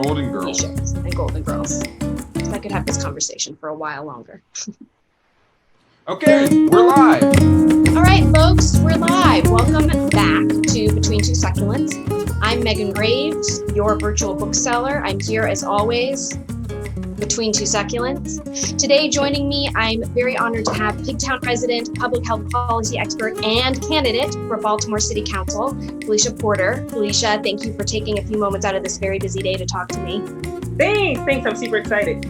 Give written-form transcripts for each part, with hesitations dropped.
Golden Girls. Shows and Golden Girls. So I could have this conversation for a while longer. Okay, we're live. All right, folks, we're live. Welcome back to Between Two Succulents. I'm Megan Graves, your virtual bookseller. I'm here as always, Between Two Succulents. Today, joining me, I'm very honored to have Pigtown resident, public health policy expert, and candidate for Baltimore City Council, Phylicia Porter. Phylicia, thank you for taking a few moments out of this very busy day to talk to me. Thanks. I'm super excited.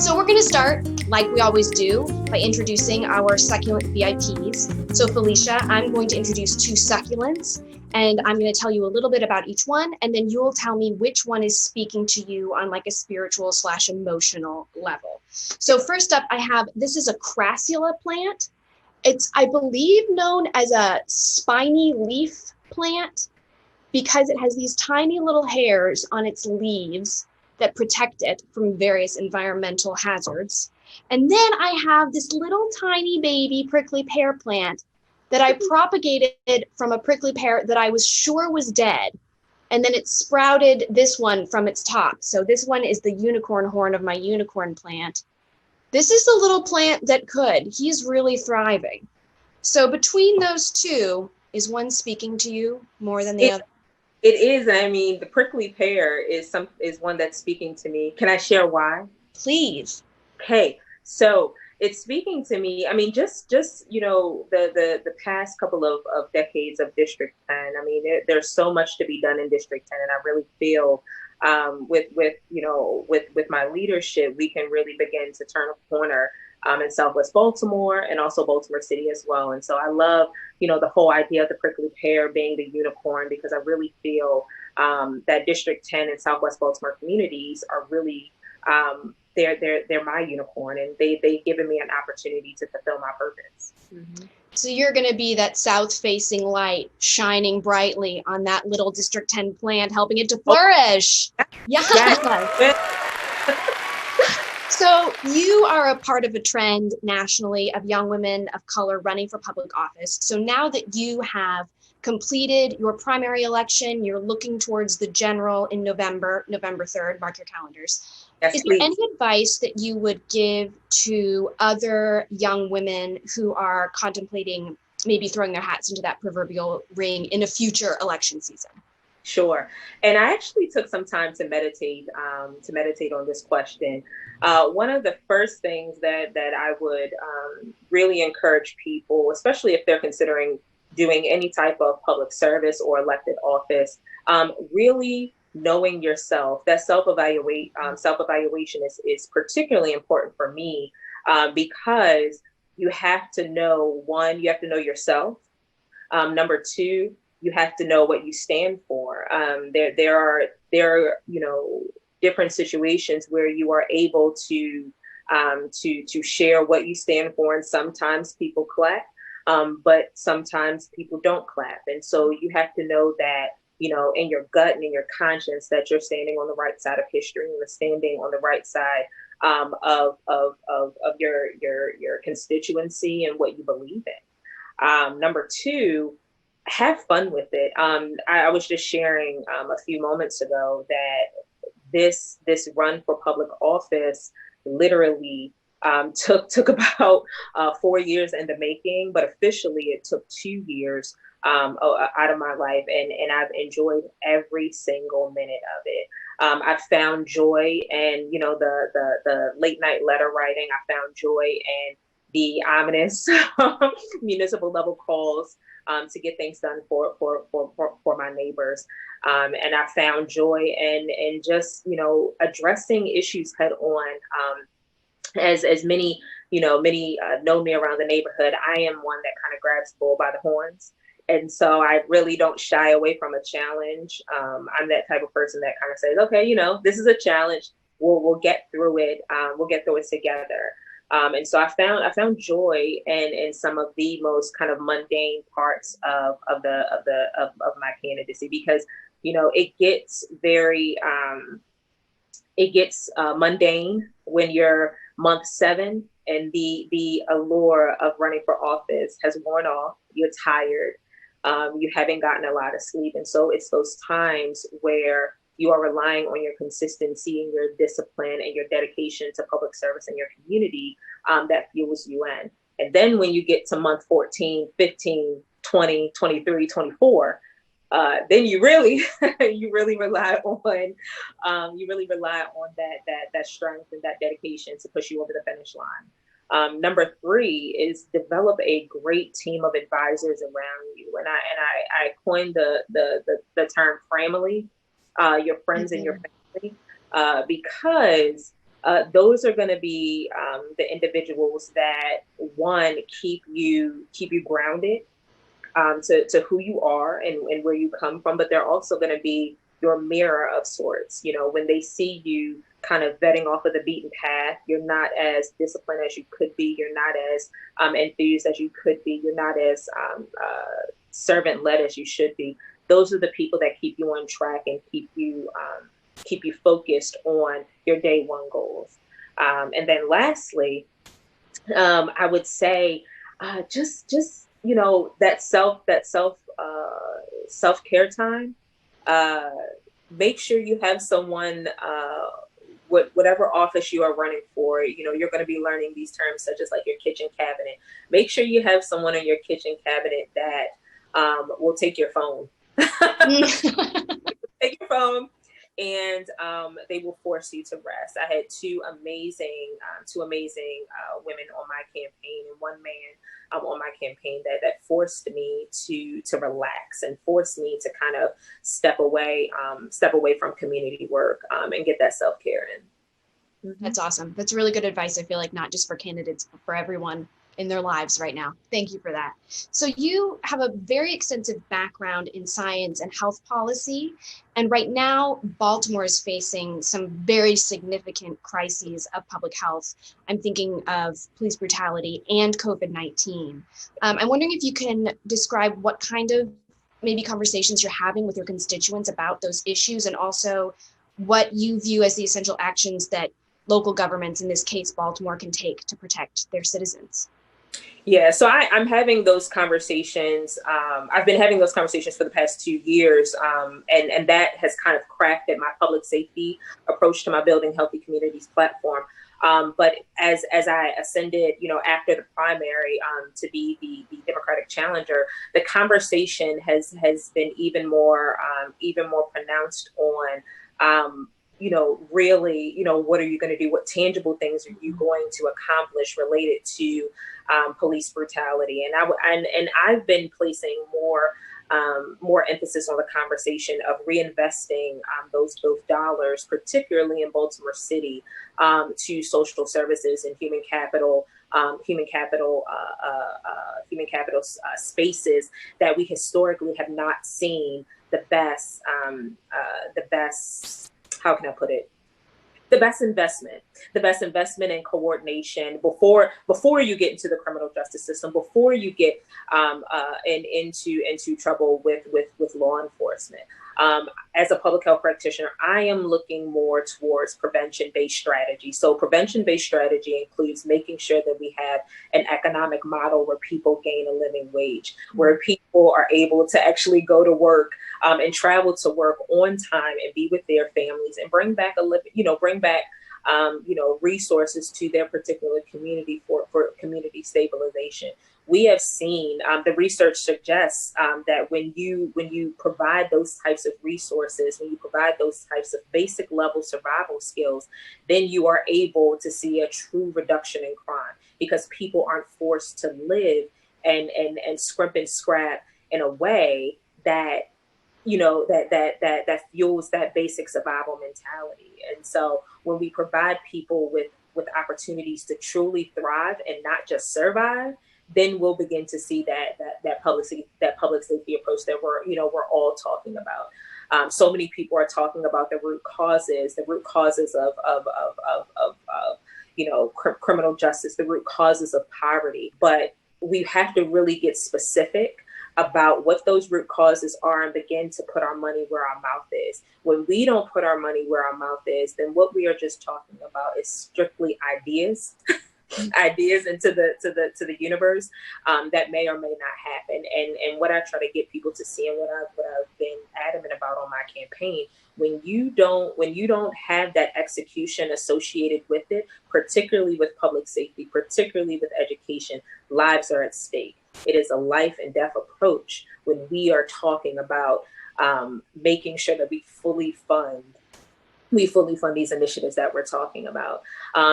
So we're going to start, like we always do, by introducing our succulent VIPs. So Phylicia, I'm going to introduce two succulents, and I'm going to tell you a little bit about each one, and then you'll tell me which one is speaking to you on like a spiritual/emotional level. So first up, this is a crassula plant. It's, I believe, known as a spiny leaf plant because it has these tiny little hairs on its leaves that protect it from various environmental hazards. And then I have this little tiny baby prickly pear plant that I propagated from a prickly pear that I was sure was dead. And then it sprouted this one from its top. So this one is the unicorn horn of my unicorn plant. This is the little plant that could. He's really thriving. So between those two, is one speaking to you more than the other? It is. I mean, the prickly pear is one that's speaking to me. Can I share why? Please. Okay, so it's speaking to me. I mean, just the past couple of decades of District 10. I mean, there's so much to be done in District 10, and I really feel with my leadership, we can really begin to turn a corner in Southwest Baltimore and also Baltimore City as well. And so I love, the whole idea of the prickly pear being the unicorn, because I really feel that District 10 and Southwest Baltimore communities are really, they're my unicorn, and they've given me an opportunity to fulfill my purpose. Mm-hmm. So you're going to be that south-facing light shining brightly on that little District 10 plant, helping it to flourish. Oh. Yes. So you are a part of a trend nationally of young women of color running for public office. So now that you have completed your primary election, you're looking towards the general in November 3rd, mark your calendars. Yes, Is please. there any advice that you would give to other young women who are contemplating maybe throwing their hats into that proverbial ring in a future election season? Sure. And I actually took some time to meditate on this question. One of the first things that I would really encourage people, especially if they're considering doing any type of public service or elected office, really knowing yourself. That self-evaluation is particularly important for me because you have to know, one, you have to know yourself. Number two, you have to know what you stand for. There are different situations where you are able to share what you stand for, and sometimes people clap, but sometimes people don't clap, and so you have to know that in your gut and in your conscience that you're standing on the right side of history, and you're standing on the right side of your constituency and what you believe in. Number two, have fun with it. I was just sharing a few moments ago that this run for public office literally took about 4 years in the making, but officially it took 2 years out of my life, and I've enjoyed every single minute of it. I found joy in the late night letter writing. I found joy in the ominous municipal level calls to get things done for my neighbors. And I found joy in just, addressing issues head on. As many know me around the neighborhood, I am one that kind of grabs the bull by the horns. And so I really don't shy away from a challenge. I'm that type of person that kind of says, okay, this is a challenge. We'll get through it. We'll get through it together. And so I found joy in some of the most kind of mundane parts of my candidacy, because it gets very mundane when you're month 7 and the allure of running for office has worn off. You're tired. You haven't gotten a lot of sleep, and so it's those times where You are relying on your consistency and your discipline and your dedication to public service in your community that fuels you in. And then when you get to month 14, 15, 20, 23, 24, then you really you really rely on that strength and that dedication to push you over the finish line. Number 3 is develop a great team of advisors around you, and I coined the term family, your friends and your family, because those are going to be the individuals that, one, keep you grounded to who you are and where you come from, but they're also going to be your mirror of sorts. You know, when they see you kind of vetting off of the beaten path, you're not as disciplined as you could be, you're not as enthused as you could be, you're not as servant-led as you should be. Those are the people that keep you on track and keep you focused on your day one goals. And then lastly, I would say just you know, that self-care time. Make sure you have someone, whatever office you are running for, you know, you're going to be learning these terms such as like your kitchen cabinet. Make sure you have someone in your kitchen cabinet that will take your phone. Take your phone, and they will force you to rest. I had two amazing women on my campaign, and one man on my campaign that forced me to relax and forced me to kind of step away from community work and get that self-care in. Mm-hmm. That's awesome. That's really good advice. I feel like not just for candidates, but for everyone in their lives right now. Thank you for that. So you have a very extensive background in science and health policy. And right now, Baltimore is facing some very significant crises of public health. I'm thinking of police brutality and COVID-19. I'm wondering if you can describe what kind of maybe conversations you're having with your constituents about those issues, and also what you view as the essential actions that local governments, in this case, Baltimore, can take to protect their citizens. Yeah, so I'm having those conversations. I've been having those conversations for the past 2 years, and that has kind of crafted my public safety approach to my Building Healthy Communities platform. But as I ascended, you know, after the primary to be the Democratic challenger, the conversation has been even more pronounced on. You know, really, you know, what are you going to do? What tangible things are you going to accomplish related to police brutality? And I've been placing more emphasis on the conversation of reinvesting those dollars, particularly in Baltimore City, to social services and human capital spaces that we historically have not seen the best. How can I put it? The best investment in coordination before you get into the criminal justice system, before you get into trouble with law enforcement. As a public health practitioner, I am looking more towards prevention-based strategy. So prevention-based strategy includes making sure that we have an economic model where people gain a living wage, where people are able to actually go to work and travel to work on time and be with their families and bring back resources to their particular community for community stabilization. We have seen the research suggests that when you provide those types of resources, when you provide those types of basic level survival skills, then you are able to see a true reduction in crime, because people aren't forced to live and scrimp and scrap in a way that, you know, that fuels that basic survival mentality. And so when we provide people with opportunities to truly thrive and not just survive, then we'll begin to see that public safety approach that we're all talking about. So many people are talking about the root causes of criminal justice, the root causes of poverty, but we have to really get specific about what those root causes are and begin to put our money where our mouth is. When we don't put our money where our mouth is, then what we are just talking about is strictly ideas ideas into the universe that may or may not happen. And what I try to get people to see, and what I've been adamant about on my campaign, when you don't have that execution associated with it, particularly with public safety, particularly with education, lives are at stake. It is a life and death approach when we are talking about making sure that we fully fund these initiatives that we're talking about.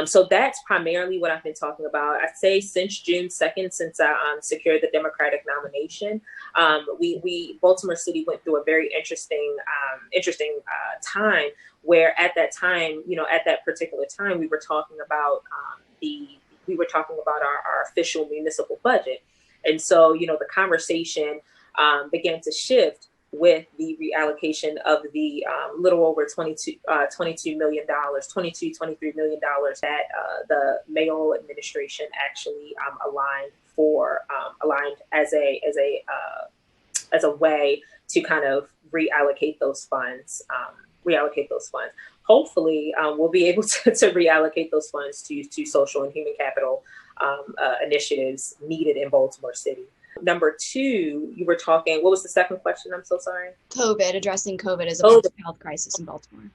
So that's primarily what I've been talking about. I'd say since June 2nd, since I secured the Democratic nomination, Baltimore City went through a very interesting time, where at that time, at that particular time, we were talking about our official municipal budget. And so, the conversation began to shift with the reallocation of the little over $22 million, $23 million that the mayoral administration actually aligned as a way to kind of reallocate those funds. Hopefully, we'll be able to reallocate those funds to social and human capital initiatives needed in Baltimore City. Number two, you were talking, what was the second question? I'm so sorry. Addressing COVID as a public health crisis in Baltimore.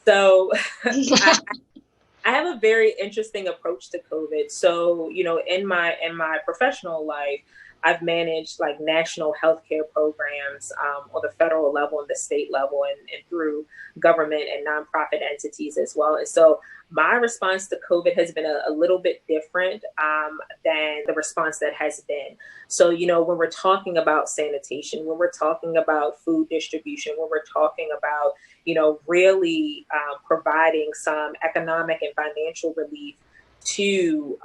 So I have a very interesting approach to COVID. So, in my professional life, I've managed like national healthcare programs on the federal level and the state level, and through government and nonprofit entities as well. And so my response to COVID has been a little bit different than the response that has been. So, when we're talking about sanitation, when we're talking about food distribution, when we're talking about, really providing some economic and financial relief to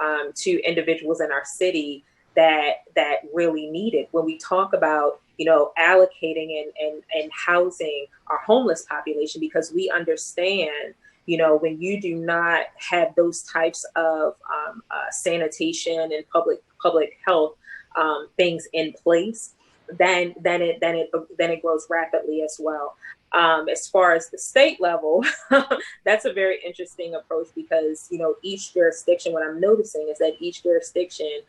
individuals in our city that really need it. When we talk about, allocating and housing our homeless population, because we understand, when you do not have those types of sanitation and public health things in place, then it grows rapidly as well. As far as the state level, that's a very interesting approach, because each jurisdiction, what I'm noticing is that each jurisdiction,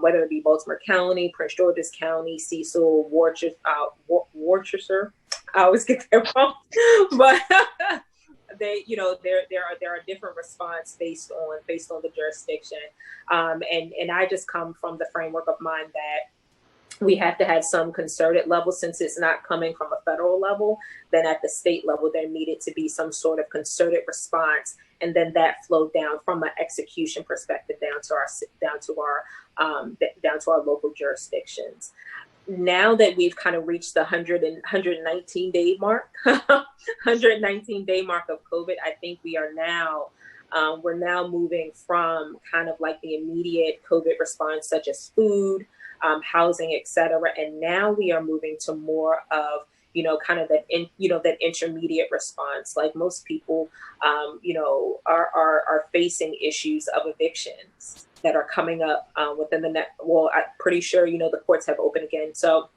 whether it be Baltimore County, Prince George's County, Cecil, Worcester, I always get that wrong, but there are different response based on the jurisdiction, and I just come from the framework of mind that we have to have some concerted level. Since it's not coming from a federal level, then at the state level, there needed to be some sort of concerted response. And then that flowed down from an execution perspective down to our local jurisdictions. Now that we've kind of reached the 119 day mark, 119 day mark of COVID, I think we're now moving from kind of like the immediate COVID response, such as food, housing, et cetera. And now we are moving to more of, kind of that intermediate response. Like most people, are facing issues of evictions that are coming up within the next, well, I'm pretty sure, the courts have opened again. So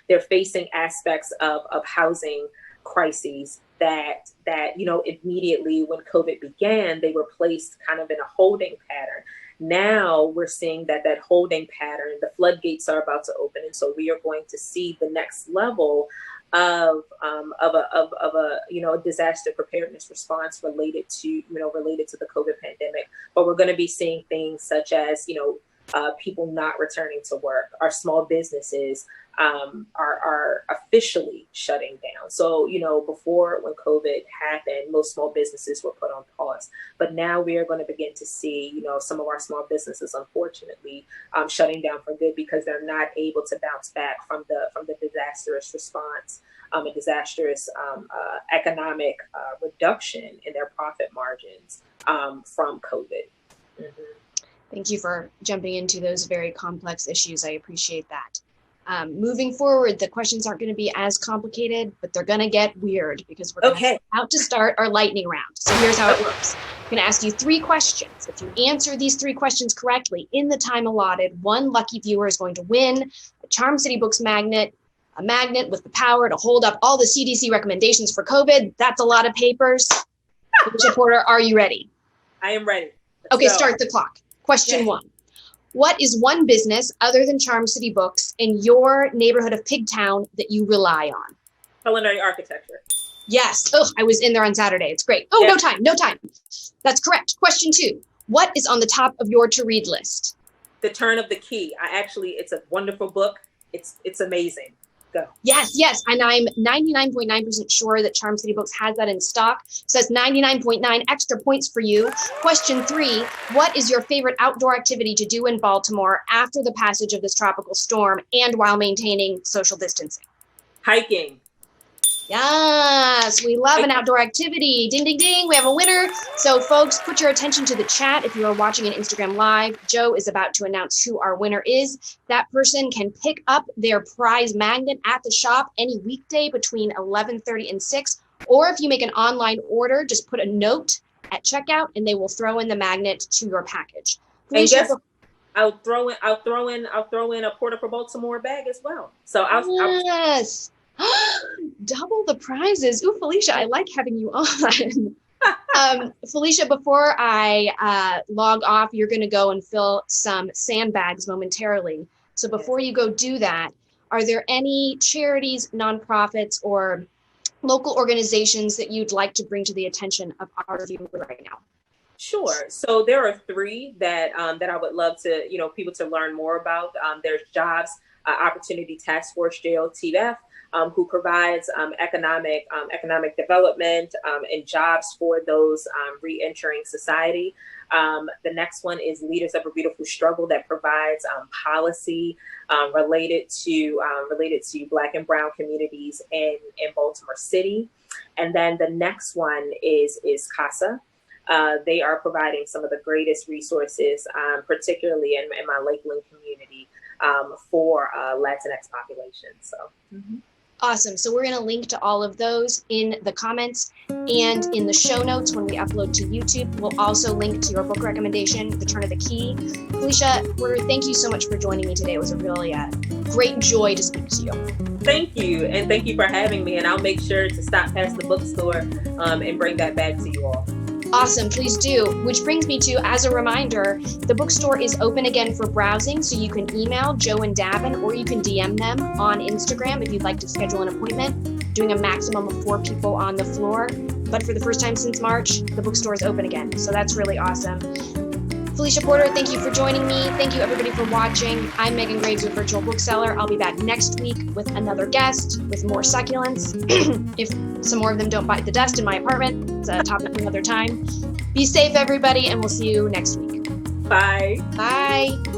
they're facing aspects of housing crises that immediately when COVID began, they were placed kind of in a holding pattern. Now we're seeing that holding pattern, the floodgates are about to open. And so we are going to see the next level of a disaster preparedness response related to the COVID pandemic. But we're going to be seeing things such as, people not returning to work. Our small businesses are officially shutting down. So, before, when COVID happened, most small businesses were put on pause. But now we are going to begin to see, some of our small businesses, unfortunately, shutting down for good, because they're not able to bounce back from the disastrous response, a disastrous economic reduction in their profit margins from COVID. Mm-hmm. Thank you for jumping into those very complex issues. I appreciate that. Moving forward, the questions aren't going to be as complicated, but they're going to get weird, because we're about to start our lightning round. So here's how it works. I'm going to ask you 3 questions. If you answer these 3 questions correctly in the time allotted, one lucky viewer is going to win a Charm City Books magnet, a magnet with the power to hold up all the CDC recommendations for COVID. That's a lot of papers. Phylicia Porter, are you ready? I am ready. Okay, go. start the clock. Question Yes. 1. What is one business other than Charm City Books in your neighborhood of Pigtown that you rely on? Culinary architecture. Yes. Oh, I was in there on Saturday. It's great. Oh, Yes. no time. That's correct. Question 2. What is on the top of your to-read list? The Turn of the Key. It's a wonderful book. It's amazing. Go. Yes. And I'm 99.9% sure that Charm City Books has that in stock. So that's 99.9 extra points for you. Question 3. What is your favorite outdoor activity to do in Baltimore after the passage of this tropical storm and while maintaining social distancing? Hiking. Yes, we love an outdoor activity. Ding, ding, ding. We have a winner. So, folks, put your attention to the chat. If you are watching an Instagram Live, Joe is about to announce who our winner is. That person can pick up their prize magnet at the shop any weekday between 11:30 and 6. Or if you make an online order, just put a note at checkout and they will throw in the magnet to your package. And Phylicia, guess I'll throw in a Porter for Baltimore bag as well. So yes. Double the prizes. Ooh, Phylicia, I like having you on. Phylicia, before I log off, you're going to go and fill some sandbags momentarily. So before you go do that, are there any charities, nonprofits, or local organizations that you'd like to bring to the attention of our viewers right now? Sure. So there are 3 that I would love to, people to learn more about. There's Jobs Opportunity Task Force, JOTF, who provides economic development and jobs for those re-entering society. The next one is Leaders of a Beautiful Struggle, that provides policy related to Black and Brown communities in Baltimore City. And then the next one is CASA. They are providing some of the greatest resources, particularly in my Lakeland community, for Latinx populations. So. Mm-hmm. Awesome. So we're going to link to all of those in the comments and in the show notes when we upload to YouTube. We'll also link to your book recommendation, The Turn of the Key. Phylicia Porter, thank you so much for joining me today. It was a really great joy to speak to you. Thank you. And thank you for having me. And I'll make sure to stop past the bookstore and bring that back to you all. Awesome, please do. Which brings me to, as a reminder, the bookstore is open again for browsing, so you can email Joe and Davin, or you can DM them on Instagram if you'd like to schedule an appointment, doing a maximum of 4 people on the floor. But for the first time since March, the bookstore is open again, so that's really awesome. Phylicia Porter, thank you for joining me. Thank you everybody for watching. I'm Megan Graves, your virtual bookseller. I'll be back next week with another guest with more succulents. If some more of them don't bite the dust in my apartment, it's a topic for another time. Be safe, everybody, and we'll see you next week. Bye. Bye.